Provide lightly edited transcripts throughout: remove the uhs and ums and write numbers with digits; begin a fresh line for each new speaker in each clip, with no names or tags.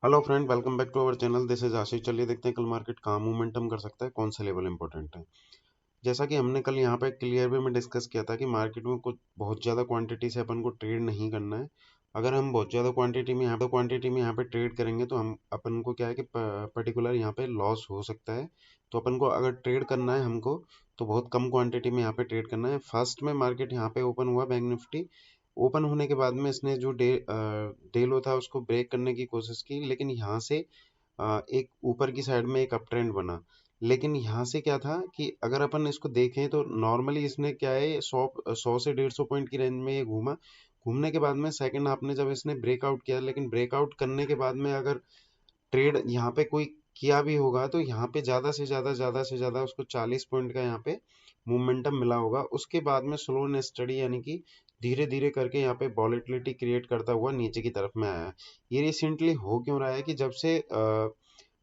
Hello friend, welcome back to our channel. This is Ashish. चलिए देखते हैं कल मार्केट कहाँ मोमेंटम कर सकता है, कौन सा लेवल इंपॉर्टेंट है। जैसा कि हमने कल यहाँ पे क्लियर वे में डिस्कस किया था कि मार्केट में कुछ बहुत ज़्यादा क्वांटिटी से अपन को ट्रेड नहीं करना है। अगर हम बहुत ज़्यादा क्वांटिटी में यहाँ पे ट्रेड करेंगे तो हम अपन को क्या है कि पर्टिकुलर यहाँ पे लॉस हो सकता है। तो अपन को अगर ट्रेड करना है हमको, तो बहुत कम क्वांटिटी में यहाँ पे ट्रेड करना है। फर्स्ट में मार्केट यहाँ पे ओपन हुआ, बैंक निफ्टी ओपन होने के बाद में इसने जो डे लो था उसको ब्रेक करने की कोशिश की, लेकिन यहाँ से एक ऊपर की साइड में एक अप ट्रेंड बना। लेकिन यहाँ से क्या था कि अगर अपन इसको देखें तो नॉर्मली इसने क्या है 100 से 150 पॉइंट की रेंज में ये घूमा। घूमने के बाद में सेकंड हाफ में जब इसने ब्रेकआउट किया, लेकिन ब्रेकआउट करने के बाद में अगर ट्रेड यहाँ पे कोई किया भी होगा तो यहाँ पे ज़्यादा उसको 40 पॉइंट का यहाँ पे मोमेंटम मिला होगा। उसके बाद में स्लो एंड स्टडी यानी कि धीरे धीरे करके यहाँ पे वॉलेटिलिटी क्रिएट करता हुआ नीचे की तरफ में आया है। ये रिसेंटली हो क्यों रहा है कि जब से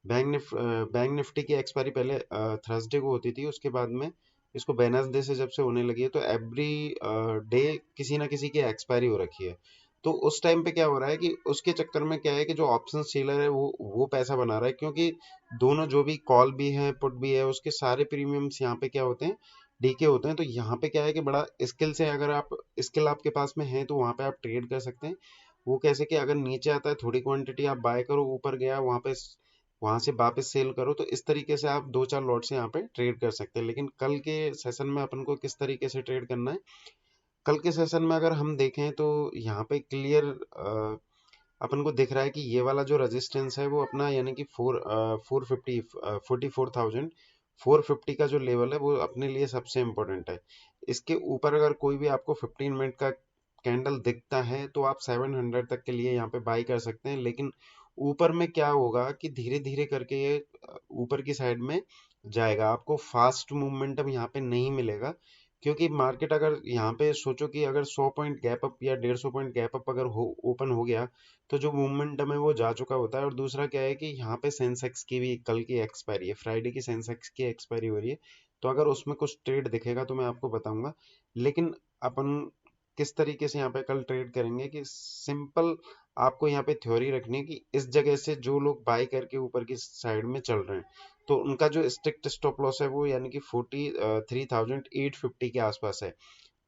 बैंक निफ्टी की एक्सपायरी पहले थर्सडे को होती थी, उसके बाद में इसको वेडनेसडे से जब से होने लगी है तो एवरी डे किसी ना किसी की एक्सपायरी हो रखी है। तो उस टाइम पे क्या हो रहा है कि उसके चक्कर में क्या है कि जो ऑप्शन सेलर है वो पैसा बना रहा है, क्योंकि दोनों जो भी कॉल भी है पुट भी है उसके सारे प्रीमियम्स यहाँ पे क्या होते हैं, डीके होते हैं। तो यहाँ पे क्या है कि बड़ा स्किल से अगर आप स्किल आपके पास में है तो वहाँ पे आप ट्रेड कर सकते हैं। वो कैसे कि अगर नीचे आता है थोड़ी क्वांटिटी आप बाय करो, ऊपर गया वहां से वापस सेल करो, तो इस तरीके से आप दो चार लॉट से यहाँ पे ट्रेड कर सकते हैं। लेकिन कल के सेशन में अपन को किस तरीके से ट्रेड करना है, कल के सेशन में अगर हम देखें तो यहाँ पे क्लियर अपन को दिख रहा है कि ये वाला जो रेजिस्टेंस है वो अपना यानी कि 44,000 का जो लेवल है वो अपने लिए सबसे इम्पोर्टेंट है। इसके ऊपर अगर कोई भी आपको 15 मिनट का कैंडल दिखता है तो आप 700 तक के लिए यहाँ पे बाई कर सकते हैं। लेकिन ऊपर में क्या होगा कि धीरे धीरे करके ये ऊपर की साइड में जाएगा, आपको फास्ट मूवमेंटम यहाँ पे नहीं मिलेगा। क्योंकि मार्केट अगर यहाँ पे सोचो कि अगर 100 पॉइंट गैप अप या 150 पॉइंट गैप अप अगर हो ओपन हो गया तो जो मोमेंटम है वो जा चुका होता है। और दूसरा क्या है कि यहाँ पे सेंसेक्स की भी कल की एक्सपायरी है, फ्राइडे की सेंसेक्स की एक्सपायरी हो रही है। तो अगर उसमें कुछ ट्रेड दिखेगा तो मैं आपको बताऊंगा। लेकिन अपन किस तरीके से यहाँ पे कल ट्रेड करेंगे कि सिंपल आपको यहाँ पे थ्योरी रखनी है कि इस जगह से जो लोग बाय करके ऊपर की साइड में चल रहे हैं तो उनका जो स्ट्रिक्ट स्टॉप लॉस है वो यानी कि 43,850 के आसपास है।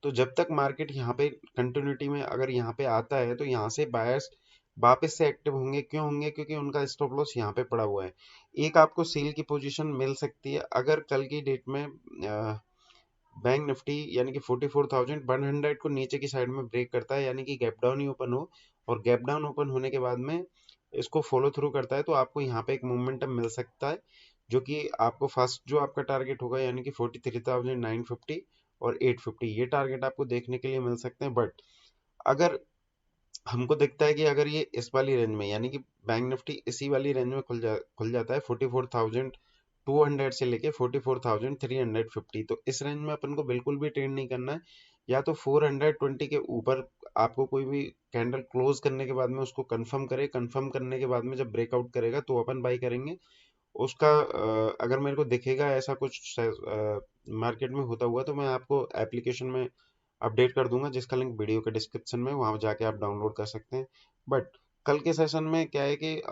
तो जब तक मार्केट यहाँ पे कंटिन्यूटी में अगर यहाँ पे आता है तो यहाँ से बायर्स वापस से एक्टिव होंगे। क्यों होंगे? क्योंकि उनका स्टॉप लॉस यहाँ पे पड़ा हुआ है। एक आपको सेल की पोजीशन मिल सकती है अगर कल की डेट में बैंक निफ्टी यानी कि 44,100 को नीचे की साइड में ब्रेक करता है, यानी कि गैप डाउन ही ओपन हो, और गैप डाउन ओपन होने के बाद में इसको फॉलो थ्रू करता है तो आपको यहाँ पे एक मोमेंटम मिल सकता है, जो कि आपको फर्स्ट जो आपका टारगेट होगा यानी कि 43,950 और 850, ये टारगेट आपको देखने के लिए मिल सकते हैं। बट अगर हमको दिखता है कि अगर ये इस वाली रेंज में यानी कि बैंक निफ्टी इसी वाली रेंज में खुल जाता है 44,200 से लेके 44,350, तो इस रेंज में अपन को बिल्कुल भी ट्रेड नहीं करना है। या तो 420 के ऊपर आपको कोई भी कैंडल क्लोज करने के बाद में उसको कंफर्म करे, कंफर्म करने के बाद में जब ब्रेकआउट करेगा तो अपन बाई करेंगे उसका। अगर मेरे को दिखेगा ऐसा कुछ मार्केट में होता हुआ तो मैं आपको एप्लीकेशन में अपडेट कर दूंगा, जिसका लिंक वीडियो के डिस्क्रिप्शन में, वहां जाके आप डाउनलोड कर सकते हैं। बट कल के सेशन में क्या है कि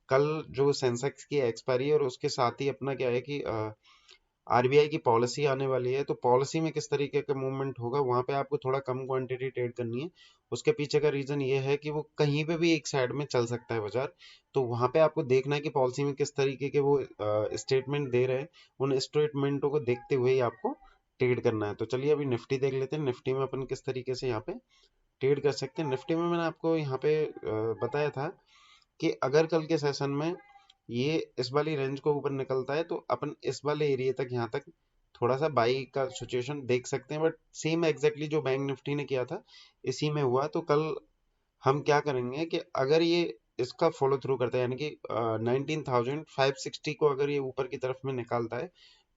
कल जो सेंसेक्स की एक्सपायरी है और उसके साथ ही अपना क्या है कि आरबीआई की पॉलिसी आने वाली है, तो पॉलिसी में किस तरीके का मूवमेंट होगा वहां पे आपको थोड़ा कम क्वांटिटी ट्रेड करनी है। उसके पीछे का रीजन ये है कि वो कहीं पे भी एक साइड में चल सकता है बाजार। तो वहां पे आपको देखना है कि पॉलिसी में किस तरीके के वो स्टेटमेंट दे रहे हैं, उन स्टेटमेंटों को देखते हुए ही आपको ट्रेड करना है। तो चलिए अभी निफ्टी देख लेते हैं, निफ्टी में अपन किस तरीके से यहाँ पे ट्रेड कर सकते हैं। निफ्टी में मैंने आपको यहाँ पे बताया था कि अगर कल के सेशन में ये इस वाली रेंज को ऊपर निकलता है तो अपन इस वाले एरिया तक यहाँ तक थोड़ा सा बाई का सिचुएशन देख सकते हैं। बट सेम एग्जैक्टली जो बैंक निफ्टी ने किया था इसी में हुआ। तो कल हम क्या करेंगे कि अगर ये इसका फॉलो थ्रू करता है यानी कि 19,560 को अगर ये ऊपर की तरफ में निकालता है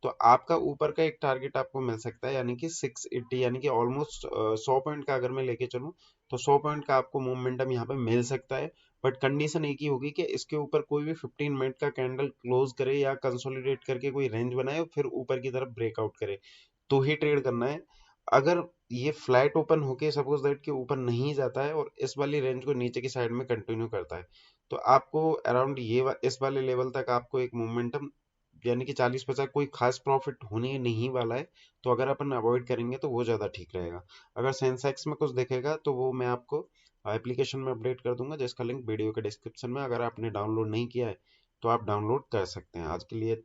तो आपका ऊपर का एक टारगेट आपको मिल सकता है यानी कि 680, यानी कि ऑलमोस्ट 100 पॉइंट का अगर मैं लेके चलूं तो 100 पॉइंट का आपको मोमेंटम यहाँ पे मिल सकता है। बट कंडीशन एक ही होगी कि इसके ऊपर कोई भी 15 मिनट का कैंडल क्लोज करे या कंसोलिडेट करके कोई रेंज बनाए और फिर ऊपर की तरफ ब्रेकआउट करे तो ही ट्रेड करना है। अगर ये फ्लैट ओपन होके सपोज दैट के ऊपर नहीं जाता है और इस वाली रेंज को नीचे की साइड में कंटिन्यू करता है तो आपको अराउंड इस वाले लेवल तक आपको एक मोमेंटम यानी कि 40-50 कोई खास प्रॉफिट होने नहीं वाला है। तो अगर अपन अवॉइड करेंगे तो वो ज़्यादा ठीक रहेगा। अगर सेंसेक्स में कुछ दिखेगा तो वो मैं आपको एप्लीकेशन में अपडेट कर दूंगा, जिसका लिंक वीडियो के डिस्क्रिप्शन में, अगर आपने डाउनलोड नहीं किया है तो आप डाउनलोड कर सकते हैं। आज के लिए इतना।